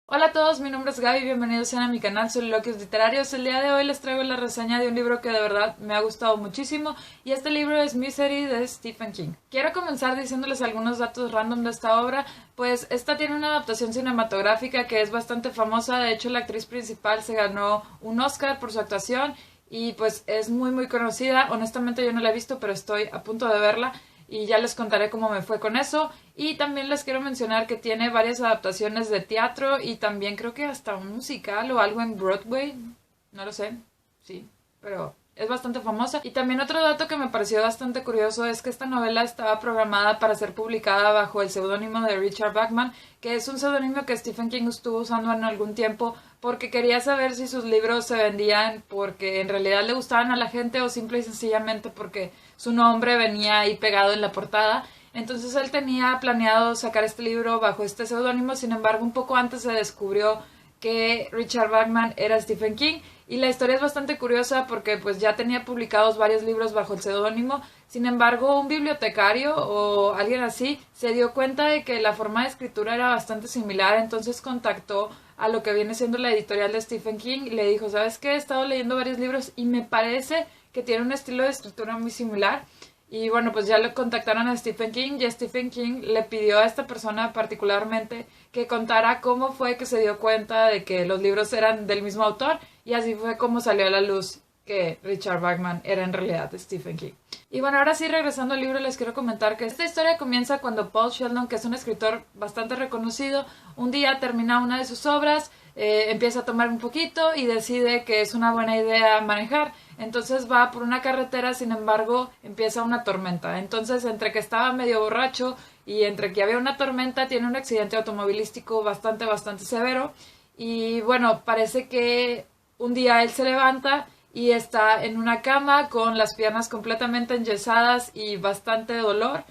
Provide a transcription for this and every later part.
Hola a todos, mi nombre es Gaby, bienvenidos sean a mi canal Soliloquios Literarios. El día de hoy les traigo la reseña de un libro que de verdad me ha gustado muchísimo y este libro es Misery de Stephen King. Quiero comenzar diciéndoles algunos datos random de esta obra, pues esta tiene una adaptación cinematográfica que es bastante famosa. De hecho, la actriz principal se ganó un Oscar por su actuación y pues es muy conocida. Honestamente yo no la he visto, pero estoy a punto de verla y ya les contaré cómo me fue con eso. Y también les quiero mencionar que tiene varias adaptaciones de teatro y también creo que hasta un musical o algo en Broadway, no lo sé, sí, pero es bastante famosa. Y también otro dato que me pareció bastante curioso es que esta novela estaba programada para ser publicada bajo el seudónimo de Richard Bachman, que es un seudónimo que Stephen King estuvo usando en algún tiempo porque quería saber si sus libros se vendían porque en realidad le gustaban a la gente o simple y sencillamente porque su nombre venía ahí pegado en la portada. Entonces él tenía planeado sacar este libro bajo este seudónimo, sin embargo un poco antes se descubrió que Richard Bachman era Stephen King y la historia es bastante curiosa porque pues ya tenía publicados varios libros bajo el seudónimo. Sin embargo, un bibliotecario o alguien así se dio cuenta de que la forma de escritura era bastante similar, entonces contactó a lo que viene siendo la editorial de Stephen King y le dijo, ¿sabes qué? He estado leyendo varios libros y me parece que tiene un estilo de escritura muy similar. Y bueno, pues ya le contactaron a Stephen King y Stephen King le pidió a esta persona particularmente que contara cómo fue que se dio cuenta de que los libros eran del mismo autor y así fue como salió a la luz que Richard Bachman era en realidad Stephen King. Y bueno, ahora sí, regresando al libro, les quiero comentar que esta historia comienza cuando Paul Sheldon, que es un escritor bastante reconocido, un día termina una de sus obras, empieza a tomar un poquito y decide que es una buena idea manejar. Entonces va por una carretera, sin embargo, empieza una tormenta. Entonces, entre que estaba medio borracho y entre que había una tormenta, tiene un accidente automovilístico bastante severo. Y bueno, parece que un día él se levanta y está en una cama con las piernas completamente enyesadas y bastante dolor.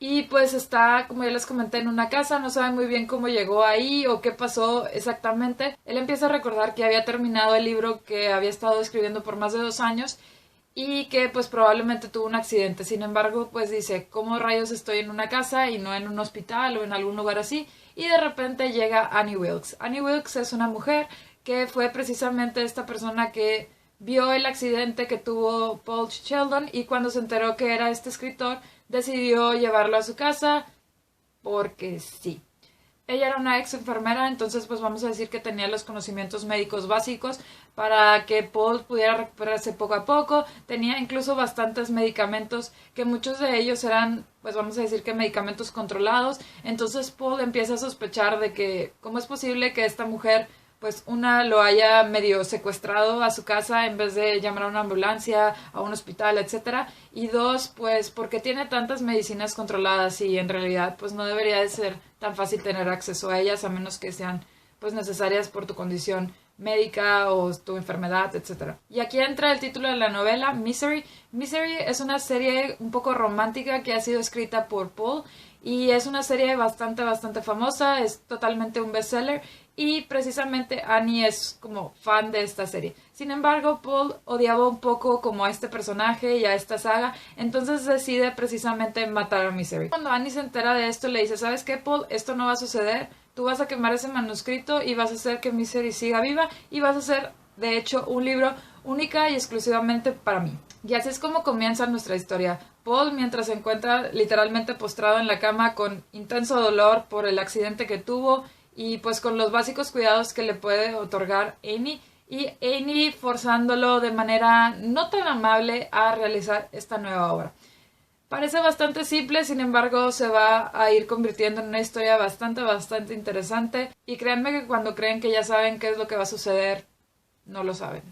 Y pues está, como ya les comenté, en una casa, no sabe muy bien cómo llegó ahí o qué pasó exactamente. Él empieza a recordar que había terminado el libro que había estado escribiendo por más de 2 años y que pues probablemente tuvo un accidente. Sin embargo, pues dice, ¿cómo rayos estoy en una casa y no en un hospital o en algún lugar así? Y de repente llega Annie Wilkes. Annie Wilkes es una mujer que fue precisamente esta persona que vio el accidente que tuvo Paul Sheldon y cuando se enteró que era este escritor, decidió llevarlo a su casa porque sí. Ella era una ex enfermera, entonces pues vamos a decir que tenía los conocimientos médicos básicos para que Paul pudiera recuperarse poco a poco. Tenía incluso bastantes medicamentos, que muchos de ellos eran, pues vamos a decir que medicamentos controlados. Entonces Paul empieza a sospechar de que cómo es posible que esta mujer pues una lo haya medio secuestrado a su casa en vez de llamar a una ambulancia, a un hospital, etcétera, y dos, pues porque tiene tantas medicinas controladas y en realidad pues no debería de ser tan fácil tener acceso a ellas a menos que sean pues necesarias por tu condición médica o tu enfermedad, etcétera. Y aquí entra el título de la novela, Misery. Misery es una serie un poco romántica que ha sido escrita por Paul y es una serie bastante famosa, es totalmente un bestseller y precisamente Annie es como fan de esta serie. Sin embargo, Paul odiaba un poco como a este personaje y a esta saga, entonces decide precisamente matar a Misery. Cuando Annie se entera de esto, le dice, ¿sabes qué, Paul? Esto no va a suceder, tú vas a quemar ese manuscrito y vas a hacer que Misery siga viva y vas a hacer, de hecho, un libro única y exclusivamente para mí. Y así es como comienza nuestra historia. Paul, mientras se encuentra literalmente postrado en la cama con intenso dolor por el accidente que tuvo y pues con los básicos cuidados que le puede otorgar Amy, y Amy forzándolo de manera no tan amable a realizar esta nueva obra. Parece bastante simple, sin embargo se va a ir convirtiendo en una historia bastante interesante y créanme que cuando creen que ya saben qué es lo que va a suceder, no lo saben,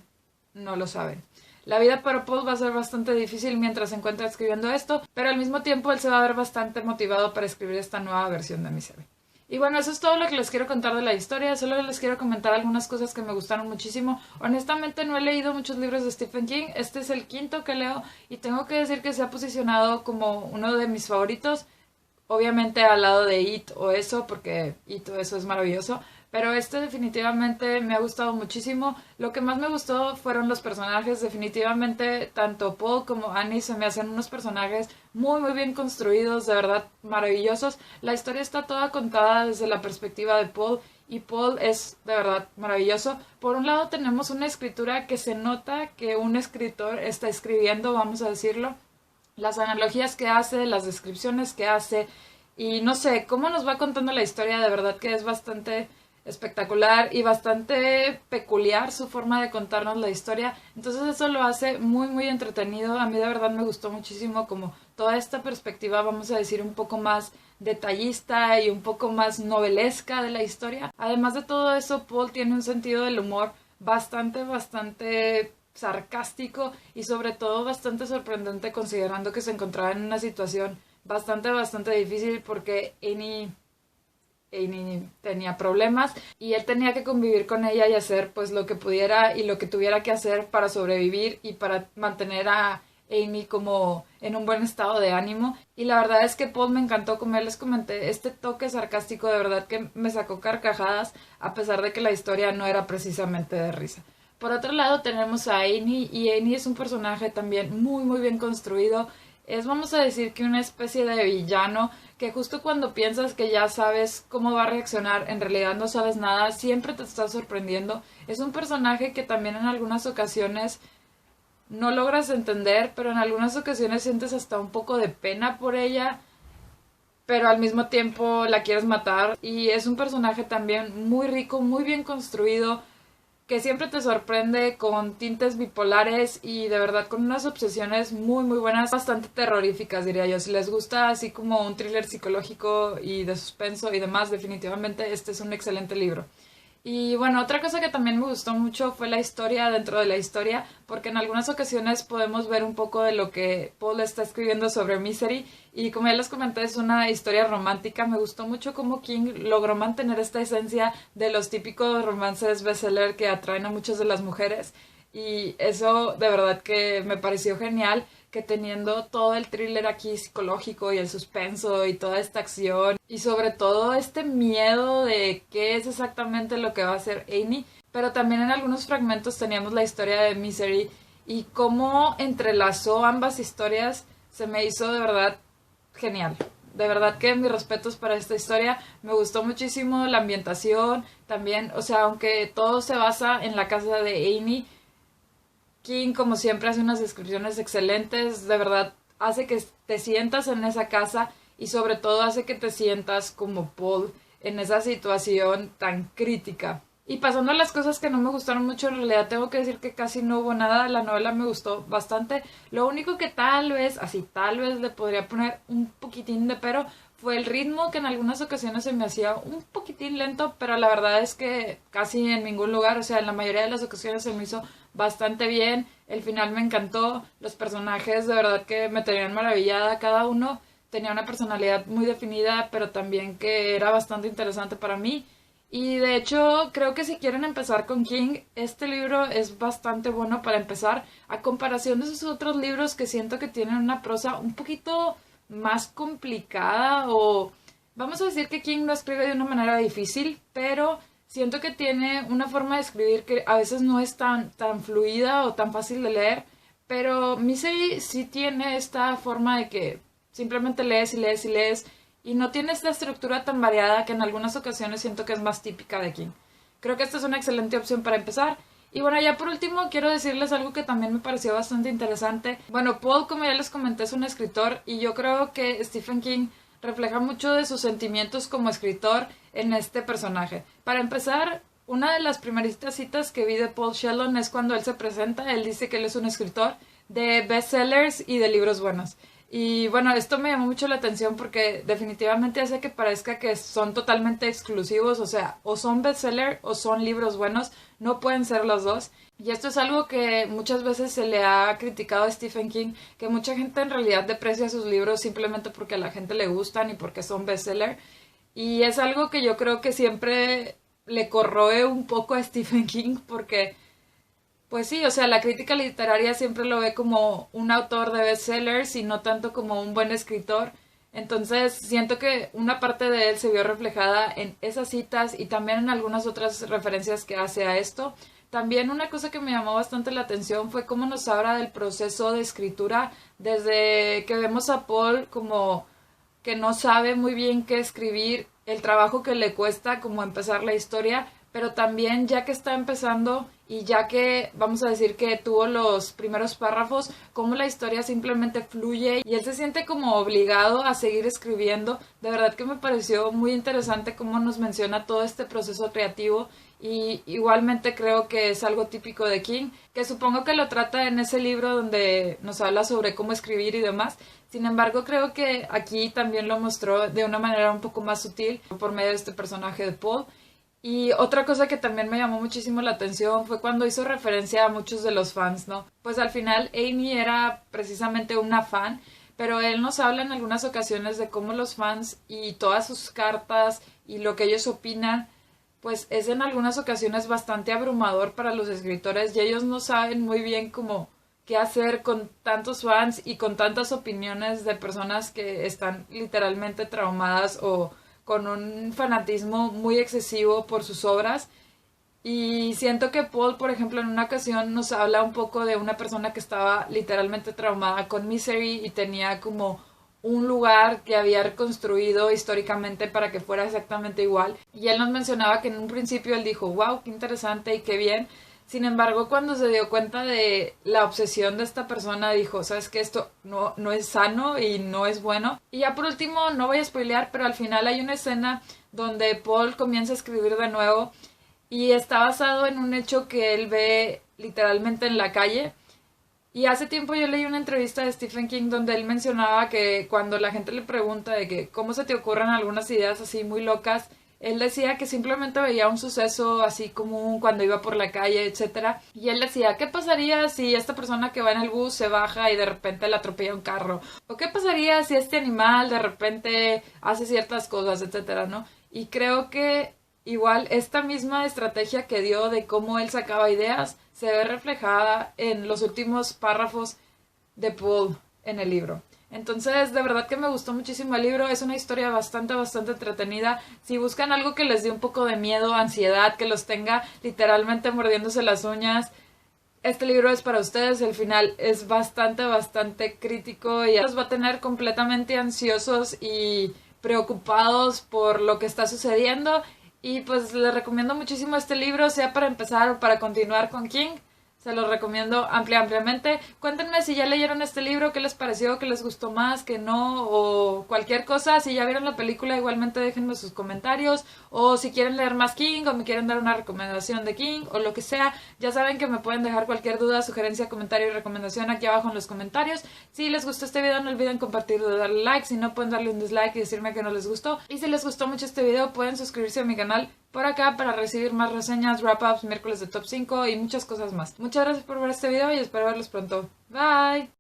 no lo saben. La vida para Paul va a ser bastante difícil mientras se encuentra escribiendo esto, pero al mismo tiempo él se va a ver bastante motivado para escribir esta nueva versión de Misery. Y bueno, eso es todo lo que les quiero contar de la historia. Solo les quiero comentar algunas cosas que me gustaron muchísimo. Honestamente no he leído muchos libros de Stephen King. Este es el quinto que leo y tengo que decir que se ha posicionado como uno de mis favoritos. obviamente al lado de It o eso, porque It o eso es maravilloso, pero este definitivamente me ha gustado muchísimo. Lo que más me gustó fueron los personajes, definitivamente tanto Paul como Annie se me hacen unos personajes muy muy bien construidos, de verdad maravillosos. La historia está toda contada desde la perspectiva de Paul y Paul es de verdad maravilloso. Por un lado tenemos una escritura que se nota que un escritor está escribiendo, vamos a decirlo, las analogías que hace, las descripciones que hace y no sé, cómo nos va contando la historia, de verdad que es bastante espectacular y bastante peculiar su forma de contarnos la historia. Entonces eso lo hace muy muy entretenido. A mí de verdad me gustó muchísimo como toda esta perspectiva, vamos a decir, un poco más detallista y un poco más novelesca de la historia. Además de todo eso, Paul tiene un sentido del humor bastante sarcástico y sobre todo bastante sorprendente considerando que se encontraba en una situación bastante difícil porque Amy tenía problemas y él tenía que convivir con ella y hacer pues lo que pudiera y lo que tuviera que hacer para sobrevivir y para mantener a Amy como en un buen estado de ánimo. Y la verdad es que Paul me encantó, como ya les comenté, este toque sarcástico de verdad que me sacó carcajadas a pesar de que la historia no era precisamente de risa. Por otro lado tenemos a Annie y Annie es un personaje también muy bien construido. Es, vamos a decir, que una especie de villano que justo cuando piensas que ya sabes cómo va a reaccionar, en realidad no sabes nada, siempre te está sorprendiendo. Es un personaje que también en algunas ocasiones no logras entender, pero en algunas ocasiones sientes hasta un poco de pena por ella, pero al mismo tiempo la quieres matar. Y es un personaje también muy rico, muy bien construido, que siempre te sorprende con tintes bipolares y de verdad con unas obsesiones muy buenas, bastante terroríficas diría yo. Si les gusta así como un thriller psicológico y de suspenso y demás, definitivamente este es un excelente libro. Y bueno, otra cosa que también me gustó mucho fue la historia dentro de la historia, porque en algunas ocasiones podemos ver un poco de lo que Paul está escribiendo sobre Misery, y como ya les comenté, es una historia romántica. Me gustó mucho cómo King logró mantener esta esencia de los típicos romances bestseller que atraen a muchas de las mujeres, y eso de verdad que me pareció genial, que teniendo todo el thriller aquí psicológico y el suspenso y toda esta acción y sobre todo este miedo de qué es exactamente lo que va a hacer Annie, pero también en algunos fragmentos teníamos la historia de Misery y cómo entrelazó ambas historias se me hizo de verdad genial. De verdad que mis respetos para esta historia, me gustó muchísimo la ambientación también, o sea, aunque todo se basa en la casa de Annie, King, como siempre, hace unas descripciones excelentes, de verdad, hace que te sientas en esa casa y sobre todo hace que te sientas como Paul en esa situación tan crítica. Y pasando a las cosas que no me gustaron mucho, en realidad tengo que decir que casi no hubo nada, la novela me gustó bastante. Lo único que tal vez, así tal vez le podría poner un poquitín de pero, fue el ritmo que en algunas ocasiones se me hacía un poquitín lento, pero la verdad es que casi en ningún lugar, o sea, en la mayoría de las ocasiones se me hizo bastante bien. El final me encantó, los personajes de verdad que me tenían maravillada, cada uno tenía una personalidad muy definida, pero también que era bastante interesante para mí. Y de hecho, creo que si quieren empezar con King, este libro es bastante bueno para empezar, a comparación de sus otros libros que siento que tienen una prosa un poquito más complicada, o vamos a decir que King no escribe de una manera difícil, pero siento que tiene una forma de escribir que a veces no es tan fluida o tan fácil de leer, pero Misery sí tiene esta forma de que simplemente lees y no tiene esta estructura tan variada que en algunas ocasiones siento que es más típica de King. Creo que esta es una excelente opción para empezar. Y bueno, ya por último quiero decirles algo que también me pareció bastante interesante. Bueno, Paul, como ya les comenté, es un escritor y yo creo que Stephen King refleja mucho de sus sentimientos como escritor en este personaje. Para empezar, una de las primeritas citas que vi de Paul Sheldon es cuando él se presenta. Él dice que él es un escritor de bestsellers y de libros buenos. Y bueno, esto me llamó mucho la atención porque definitivamente hace que parezca que son totalmente exclusivos, o sea, o son bestseller o son libros buenos, no pueden ser los dos. Y esto es algo que muchas veces se le ha criticado a Stephen King, que mucha gente en realidad deprecia sus libros simplemente porque a la gente le gustan y porque son bestseller. Y es algo que yo creo que siempre le corroe un poco a Stephen King porque pues sí, o sea, la crítica literaria siempre lo ve como un autor de bestsellers y no tanto como un buen escritor. Entonces siento que una parte de él se vio reflejada en esas citas y también en algunas otras referencias que hace a esto. También una cosa que me llamó bastante la atención fue cómo nos habla del proceso de escritura, desde que vemos a Paul como que no sabe muy bien qué escribir, el trabajo que le cuesta como empezar la historia, pero también ya que está empezando y ya que vamos a decir que tuvo los primeros párrafos, cómo la historia simplemente fluye y él se siente como obligado a seguir escribiendo. De verdad que me pareció muy interesante cómo nos menciona todo este proceso creativo y igualmente creo que es algo típico de King, que supongo que lo trata en ese libro donde nos habla sobre cómo escribir y demás. Sin embargo, creo que aquí también lo mostró de una manera un poco más sutil por medio de este personaje de Paul. Y otra cosa que también me llamó muchísimo la atención fue cuando hizo referencia a muchos de los fans, ¿no? Pues al final Amy era precisamente una fan, pero él nos habla en algunas ocasiones de cómo los fans y todas sus cartas y lo que ellos opinan, pues es en algunas ocasiones bastante abrumador para los escritores y ellos no saben muy bien cómo qué hacer con tantos fans y con tantas opiniones de personas que están literalmente traumadas o con un fanatismo muy excesivo por sus obras. Y siento que Paul, por ejemplo, en una ocasión nos habla un poco de una persona que estaba literalmente traumada con Misery y tenía como un lugar que había reconstruido históricamente para que fuera exactamente igual. Y él nos mencionaba que en un principio él dijo, wow, qué interesante y qué bien. Sin embargo, cuando se dio cuenta de la obsesión de esta persona, dijo, sabes que esto no es sano y no es bueno. Y ya por último, no voy a spoilear, pero al final hay una escena donde Paul comienza a escribir de nuevo y está basado en un hecho que él ve literalmente en la calle. Y hace tiempo yo leí una entrevista de Stephen King donde él mencionaba que cuando la gente le pregunta de que cómo se te ocurren algunas ideas así muy locas, él decía que simplemente veía un suceso así común cuando iba por la calle, etcétera. Y él decía, ¿qué pasaría si esta persona que va en el bus se baja y de repente le atropella un carro? ¿O qué pasaría si este animal de repente hace ciertas cosas, etcétera, ¿no? Y creo que igual esta misma estrategia que dio de cómo él sacaba ideas se ve reflejada en los últimos párrafos de Paul en el libro. Entonces, de verdad que me gustó muchísimo el libro. Es una historia bastante entretenida. Si buscan algo que les dé un poco de miedo, ansiedad, que los tenga literalmente mordiéndose las uñas, este libro es para ustedes. El final es bastante crítico y los va a tener completamente ansiosos y preocupados por lo que está sucediendo. Y pues les recomiendo muchísimo este libro, sea para empezar o para continuar con King. Se los recomiendo ampliamente. Cuéntenme si ya leyeron este libro, qué les pareció, qué les gustó más, qué no, o cualquier cosa. Si ya vieron la película, igualmente déjenme sus comentarios. O si quieren leer más King, o me quieren dar una recomendación de King, o lo que sea. Ya saben que me pueden dejar cualquier duda, sugerencia, comentario y recomendación aquí abajo en los comentarios. Si les gustó este video, no olviden compartirlo y darle like. Si no, pueden darle un dislike y decirme que no les gustó. Y si les gustó mucho este video, pueden suscribirse a mi canal por acá para recibir más reseñas, wrap-ups, miércoles de top 5 y muchas cosas más. Muchas gracias por ver este video y espero verlos pronto. Bye.